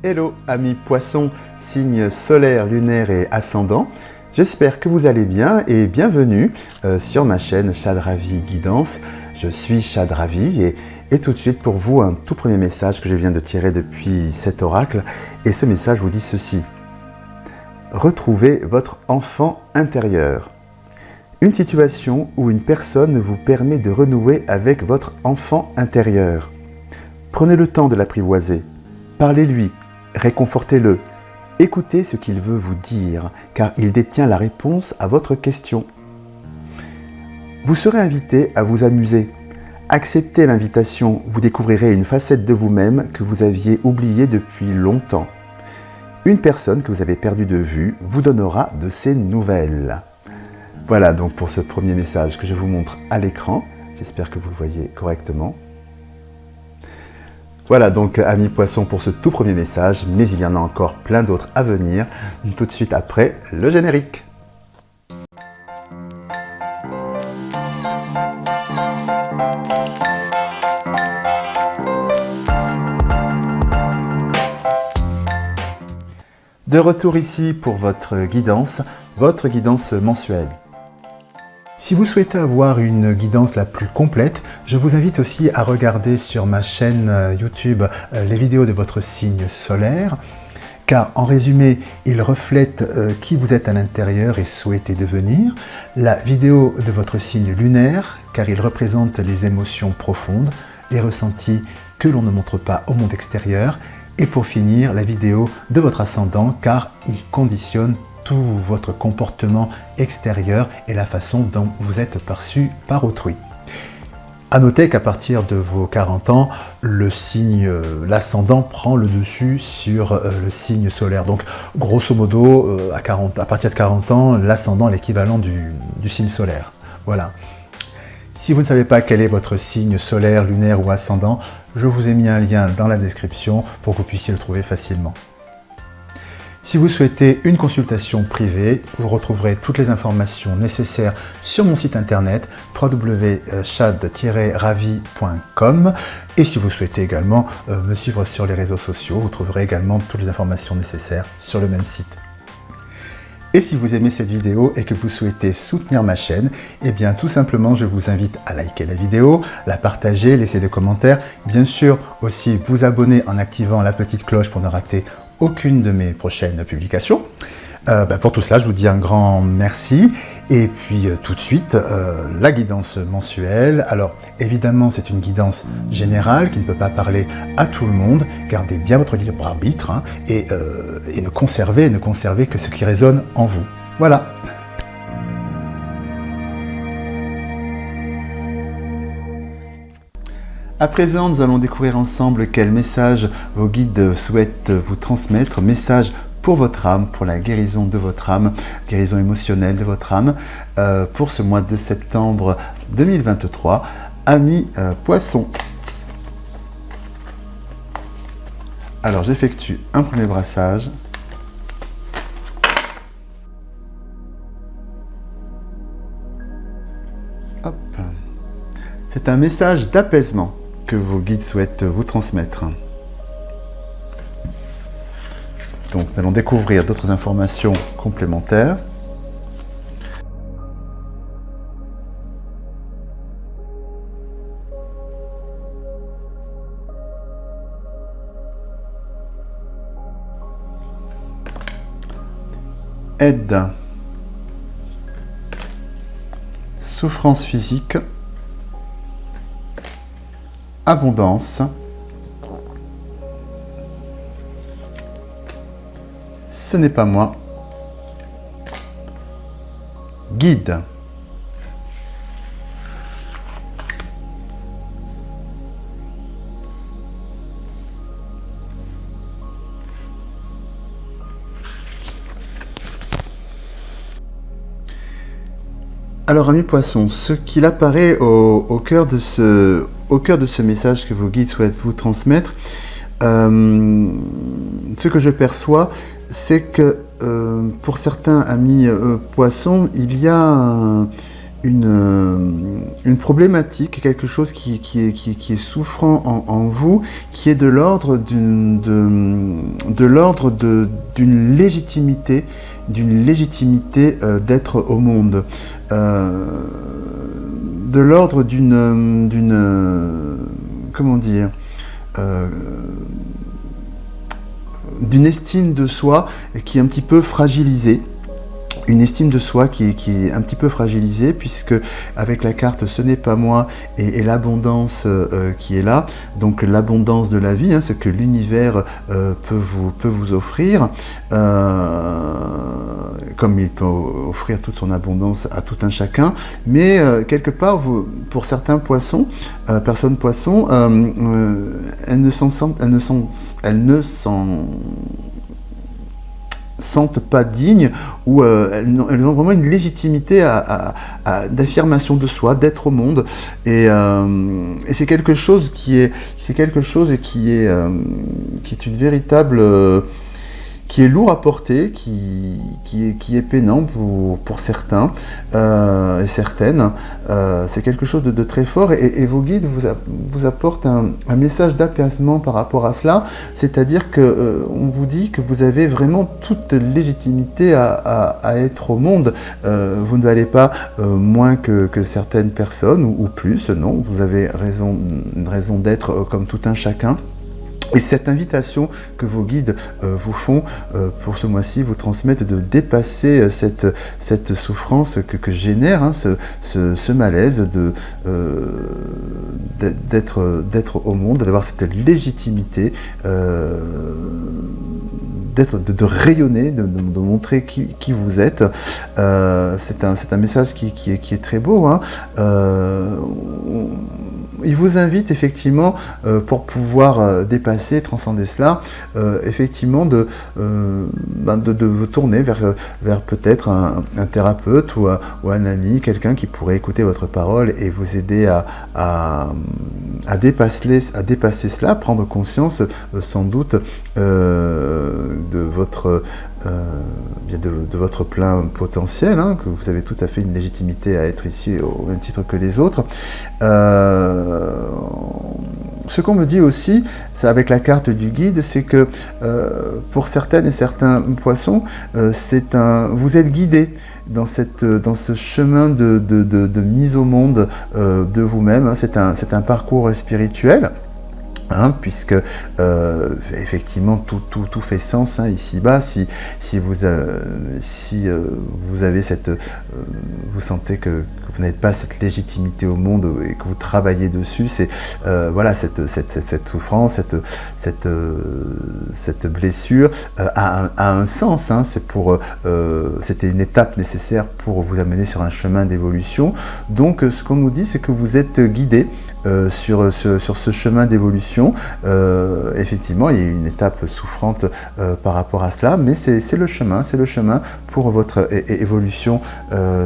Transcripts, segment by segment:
Hello amis poissons, signes solaires, lunaires et ascendants. J'espère que vous allez bien et bienvenue sur ma chaîne Chad Ravi Guidance. Je suis Chad Ravi et tout de suite pour vous un tout premier message que je viens de tirer depuis cet oracle. Et ce message vous dit ceci. Retrouvez votre enfant intérieur. Une situation où une personne vous permet de renouer avec votre enfant intérieur. Prenez le temps de l'apprivoiser. Parlez-lui. Réconfortez-le, écoutez ce qu'il veut vous dire, car il détient la réponse à votre question. Vous serez invité à vous amuser. Acceptez l'invitation, vous découvrirez une facette de vous-même que vous aviez oubliée depuis longtemps. Une personne que vous avez perdue de vue vous donnera de ses nouvelles. Voilà donc pour ce premier message que je vous montre à l'écran. J'espère que vous le voyez correctement. Voilà donc amis poissons pour ce tout premier message, mais il y en a encore plein d'autres à venir, tout de suite après le générique. De retour ici pour votre guidance mensuelle. Si vous souhaitez avoir une guidance la plus complète, je vous invite aussi à regarder sur ma chaîne YouTube les vidéos de votre signe solaire, car en résumé, ils reflètent qui vous êtes à l'intérieur et souhaitez devenir. La vidéo de votre signe lunaire, car il représente les émotions profondes, les ressentis que l'on ne montre pas au monde extérieur. Et pour finir, la vidéo de votre ascendant, car il conditionne tout votre comportement extérieur et la façon dont vous êtes perçu par autrui. A noter qu'à partir de vos 40 ans, le signe, l'ascendant prend le dessus sur le signe solaire. Donc grosso modo, à partir de 40 ans, l'ascendant est l'équivalent du signe solaire. Voilà. Si vous ne savez pas quel est votre signe solaire, lunaire ou ascendant, je vous ai mis un lien dans la description pour que vous puissiez le trouver facilement. Si vous souhaitez une consultation privée, vous retrouverez toutes les informations nécessaires sur mon site internet www.chad-ravi.com. Et si vous souhaitez également me suivre sur les réseaux sociaux, vous trouverez également toutes les informations nécessaires sur le même site. Et si vous aimez cette vidéo et que vous souhaitez soutenir ma chaîne, eh bien tout simplement je vous invite à liker la vidéo, la partager, laisser des commentaires, bien sûr aussi vous abonner en activant la petite cloche pour ne rater aucune de mes prochaines publications. Pour tout cela, je vous dis un grand merci. Et puis tout de suite, la guidance mensuelle. Alors évidemment, c'est une guidance générale qui ne peut pas parler à tout le monde. Gardez bien votre libre arbitre et ne conservez que ce qui résonne en vous. Voilà. À présent, nous allons découvrir ensemble quel message vos guides souhaitent vous transmettre. Message pour votre âme, pour la guérison de votre âme, guérison émotionnelle de votre âme, pour ce mois de septembre 2023. Amis poissons. Alors, j'effectue un premier brassage. Hop. C'est un message d'apaisement que vos guides souhaitent vous transmettre. Donc nous allons découvrir d'autres informations complémentaires. Aide. Souffrance physique. Abondance. Ce n'est pas moi. Guide. Alors amis poissons, ce qu'il apparaît au cœur de ce message que vos guides souhaitent vous transmettre, ce que je perçois, c'est que pour certains amis poissons, il y a une problématique, quelque chose qui est souffrant en vous, qui est de l'ordre d'une légitimité, d'être au monde, de l'ordre comment dire, d'une estime de soi qui est un petit peu fragilisée. Une estime de soi qui est un petit peu fragilisée, puisque avec la carte ce n'est pas moi et l'abondance qui est là, donc l'abondance de la vie, hein, ce que l'univers peut vous offrir, comme il peut offrir toute son abondance à tout un chacun, mais quelque part, pour certains poissons, personnes poissons, elles ne s'en sentent pas dignes, ou elles ont vraiment une légitimité d'affirmation de soi, d'être au monde, et c'est quelque chose qui est une véritable qui est lourd à porter, qui est peinant pour certains et certaines. C'est quelque chose de très fort, et vos guides vous apportent un message d'apaisement par rapport à cela, c'est-à-dire qu'on vous dit que vous avez vraiment toute légitimité à être au monde. Vous ne valez pas moins que certaines personnes, ou plus, non, vous avez une raison d'être comme tout un chacun. Et cette invitation que vos guides vous font pour ce mois-ci, vous transmettent de dépasser cette souffrance que génère, hein, ce malaise d'être au monde, d'avoir cette légitimité, de rayonner, de montrer qui vous êtes. C'est un message qui est très beau, hein. Il vous invite effectivement, pour pouvoir dépasser, transcender cela, effectivement de vous tourner vers peut-être un thérapeute ou un ami, quelqu'un qui pourrait écouter votre parole et vous aider à dépasser cela, prendre conscience sans doute de votre plein potentiel, hein, que vous avez tout à fait une légitimité à être ici au même titre que les autres. Ce qu'on me dit aussi, c'est avec la carte du guide, c'est que pour certaines et certains poissons, vous êtes guidés dans ce chemin de mise au monde de vous-même, hein. C'est un parcours spirituel. Hein, puisque effectivement tout fait sens, hein, ici-bas. Si vous avez vous sentez que vous n'avez pas cette légitimité au monde et que vous travaillez dessus, c'est voilà, cette souffrance, cette blessure a un sens, hein. C'était une étape nécessaire pour vous amener sur un chemin d'évolution. Donc ce qu'on nous dit, c'est que vous êtes guidé sur ce chemin d'évolution. Effectivement, il y a une étape souffrante par rapport à cela, mais c'est le chemin pour votre évolution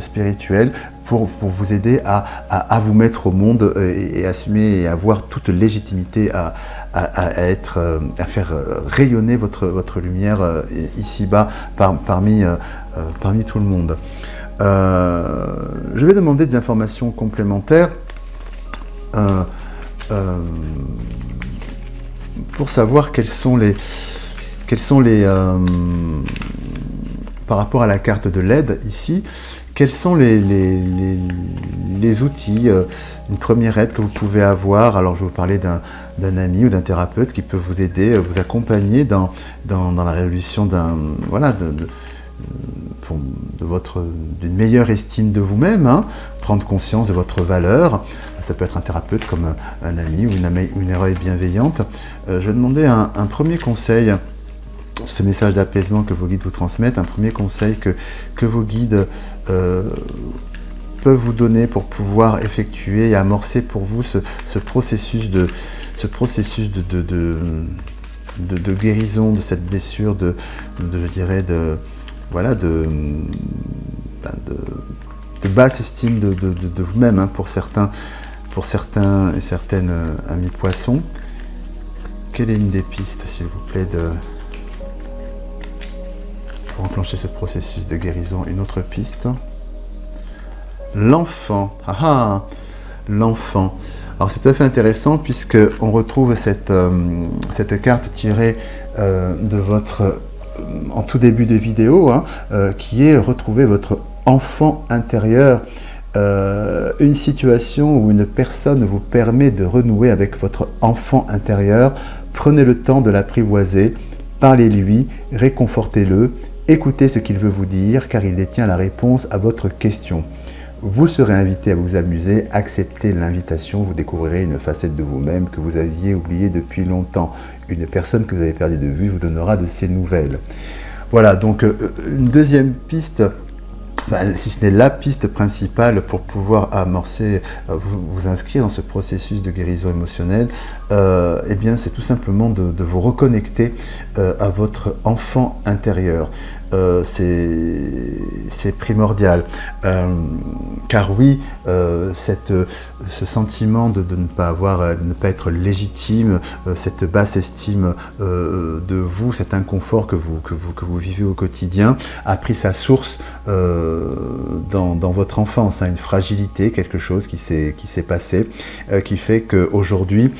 spirituelle, pour vous aider à vous mettre au monde et assumer et avoir toute légitimité à faire rayonner votre lumière ici-bas parmi tout le monde. Je vais demander des informations complémentaires pour savoir quels sont les par rapport à la carte de l'aide ici, quels sont les outils, une première aide que vous pouvez avoir. Alors je vais vous parler d'un ami ou d'un thérapeute qui peut vous aider, vous accompagner dans la résolution d'une meilleure estime de vous-même, hein, prendre conscience de votre valeur. Ça peut être un thérapeute comme un ami ou une oreille bienveillante. Je vais demander un premier conseil, ce message d'apaisement que vos guides vous transmettent, un premier conseil que vos guides peuvent vous donner pour pouvoir effectuer et amorcer pour vous ce processus de guérison de cette blessure, de basse estime de vous-même, hein, pour certains et certaines amis poissons. Quelle est une des pistes, s'il vous plaît, pour enclencher ce processus de guérison? Une autre piste. L'enfant. Ah ah, l'enfant. Alors c'est tout à fait intéressant puisque on retrouve cette carte tirée de votre, en tout début de vidéo, hein, qui est retrouver votre enfant intérieur. Une situation où une personne vous permet de renouer avec votre enfant intérieur. Prenez le temps de l'apprivoiser, parlez-lui, réconfortez-le, écoutez ce qu'il veut vous dire car il détient la réponse à votre question. Vous serez invité à vous amuser, acceptez l'invitation, vous découvrirez une facette de vous-même que vous aviez oubliée depuis longtemps. Une personne que vous avez perdue de vue vous donnera de ses nouvelles. Voilà, donc une deuxième piste, si ce n'est la piste principale pour pouvoir amorcer, vous inscrire dans ce processus de guérison émotionnelle, eh bien c'est tout simplement de vous reconnecter à votre enfant intérieur. C'est primordial, car oui, ce sentiment de ne pas être légitime, cette basse estime de vous, cet inconfort que vous vivez au quotidien, a pris sa source dans votre enfance, hein, une fragilité, quelque chose qui s'est passé, qui fait qu'aujourd'hui,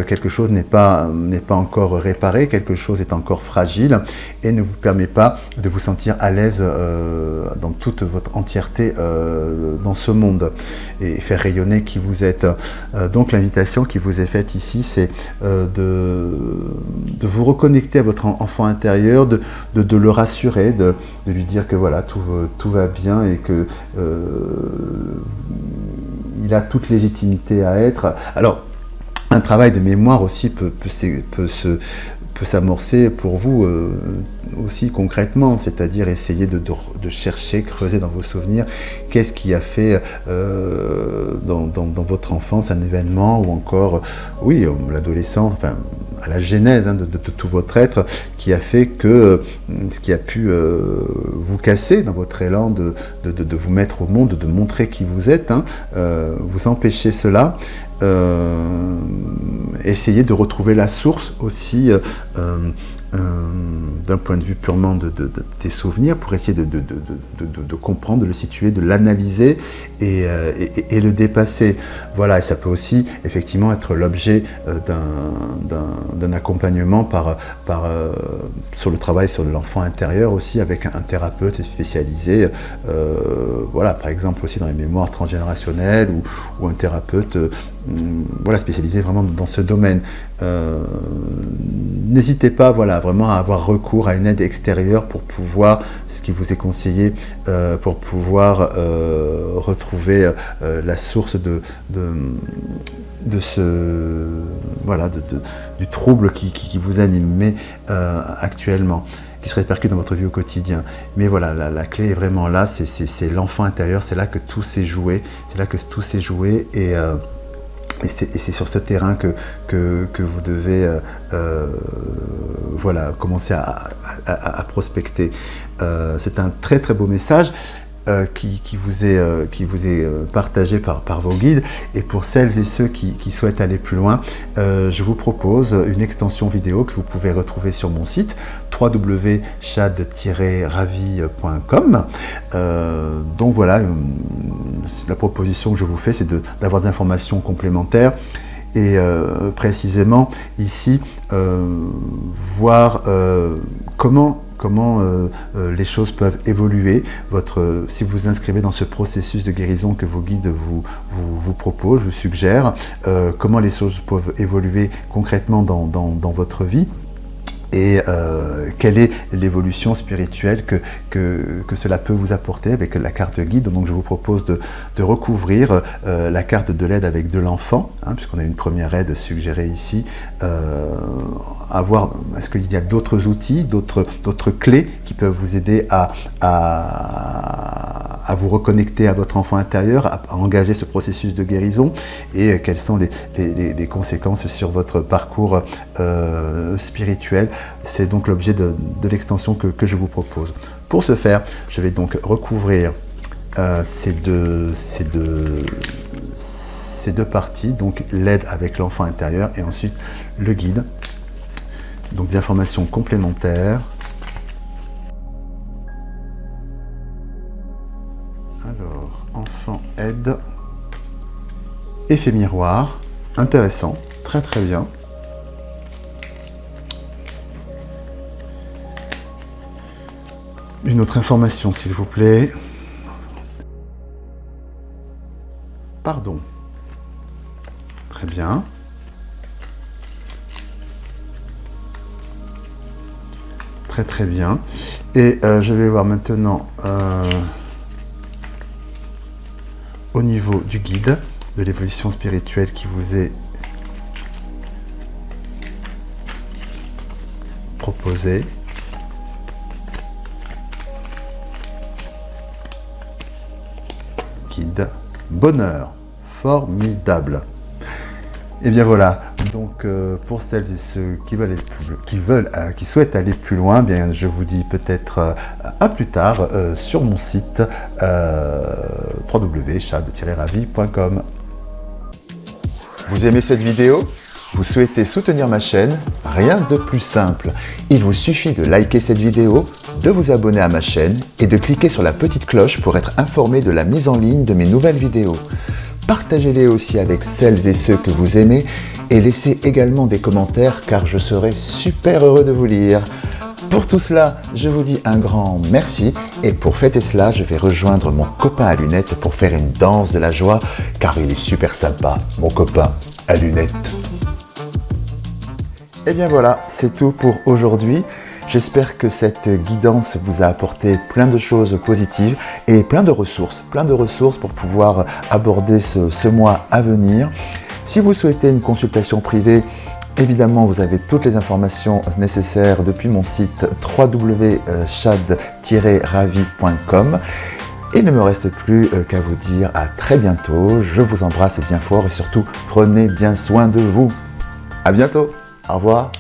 quelque chose n'est pas encore réparé, quelque chose est encore fragile et ne vous permet pas de vous sentir à l'aise dans toute votre entièreté dans ce monde et faire rayonner qui vous êtes. Donc l'invitation qui vous est faite ici, c'est de vous reconnecter à votre enfant intérieur, de le rassurer, de lui dire que voilà, tout va bien et que il a toute légitimité à être. Alors, un travail de mémoire aussi peut s'amorcer pour vous aussi concrètement, c'est-à-dire essayer de chercher, creuser dans vos souvenirs, qu'est-ce qui a fait dans votre enfance un événement ou encore, oui, l'adolescence, enfin à la genèse hein, de tout votre être, qui a fait que ce qui a pu vous casser dans votre élan de vous mettre au monde, de montrer qui vous êtes, hein, vous empêchez cela. Essayer de retrouver la source aussi d'un point de vue purement des souvenirs pour essayer de comprendre, de le situer, de l'analyser et le dépasser. Voilà, et ça peut aussi effectivement être l'objet d'un accompagnement sur le travail sur l'enfant intérieur aussi avec un thérapeute spécialisé, voilà, par exemple aussi dans les mémoires transgénérationnelles ou un thérapeute voilà, spécialisé vraiment dans ce domaine. N'hésitez pas, voilà, vraiment à avoir recours à une aide extérieure pour pouvoir, c'est ce qui vous est conseillé, pour pouvoir retrouver la source du trouble qui vous anime actuellement, qui se répercute dans votre vie au quotidien. Mais voilà, la clé est vraiment là, c'est l'enfant intérieur, c'est là que tout s'est joué, et c'est sur ce terrain que vous devez voilà, commencer à prospecter. C'est un très très beau message qui vous est partagé par vos guides. Et pour celles et ceux qui souhaitent aller plus loin, je vous propose une extension vidéo que vous pouvez retrouver sur mon site www.chad-ravi.com. Donc voilà, la proposition que je vous fais, c'est d'avoir des informations complémentaires et précisément ici voir comment les choses peuvent évoluer. Si vous vous inscrivez dans ce processus de guérison que vos guides vous proposent, vous suggèrent, comment les choses peuvent évoluer concrètement dans votre vie. Et quelle est l'évolution spirituelle que cela peut vous apporter avec la carte guide. Donc je vous propose de recouvrir la carte de l'aide avec de l'enfant, hein, puisqu'on a une première aide suggérée ici. Est-ce qu'il y a d'autres outils, d'autres clés qui peuvent vous aider à vous reconnecter à votre enfant intérieur, à engager ce processus de guérison, et quelles sont les conséquences sur votre parcours spirituel. C'est donc l'objet de l'extension que je vous propose. Pour ce faire, je vais donc recouvrir ces deux parties, donc l'aide avec l'enfant intérieur et ensuite le guide. Donc des informations complémentaires. Alors, enfant aide, effet miroir, intéressant, très très bien. Une autre information s'il vous plaît. Pardon. Très bien. Très très bien. Et je vais voir maintenant au niveau du guide de l'évolution spirituelle qui vous est proposé. Guide bonheur, formidable. Et bien voilà, donc pour celles et ceux qui souhaitent aller plus loin, bien je vous dis peut-être à plus tard sur mon site www.chad-ravi.com. Vous aimez cette vidéo? Vous souhaitez soutenir ma chaîne? Rien de plus simple. Il vous suffit de liker cette vidéo, de vous abonner à ma chaîne et de cliquer sur la petite cloche pour être informé de la mise en ligne de mes nouvelles vidéos. Partagez-les aussi avec celles et ceux que vous aimez et laissez également des commentaires car je serai super heureux de vous lire. Pour tout cela, je vous dis un grand merci et pour fêter cela, je vais rejoindre mon copain à lunettes pour faire une danse de la joie car il est super sympa, mon copain à lunettes. Et bien voilà, c'est tout pour aujourd'hui. J'espère que cette guidance vous a apporté plein de choses positives et plein de ressources pour pouvoir aborder ce mois à venir. Si vous souhaitez une consultation privée, évidemment, vous avez toutes les informations nécessaires depuis mon site www.chad-ravi.com. Et il ne me reste plus qu'à vous dire à très bientôt. Je vous embrasse bien fort et surtout, prenez bien soin de vous. À bientôt. Au revoir.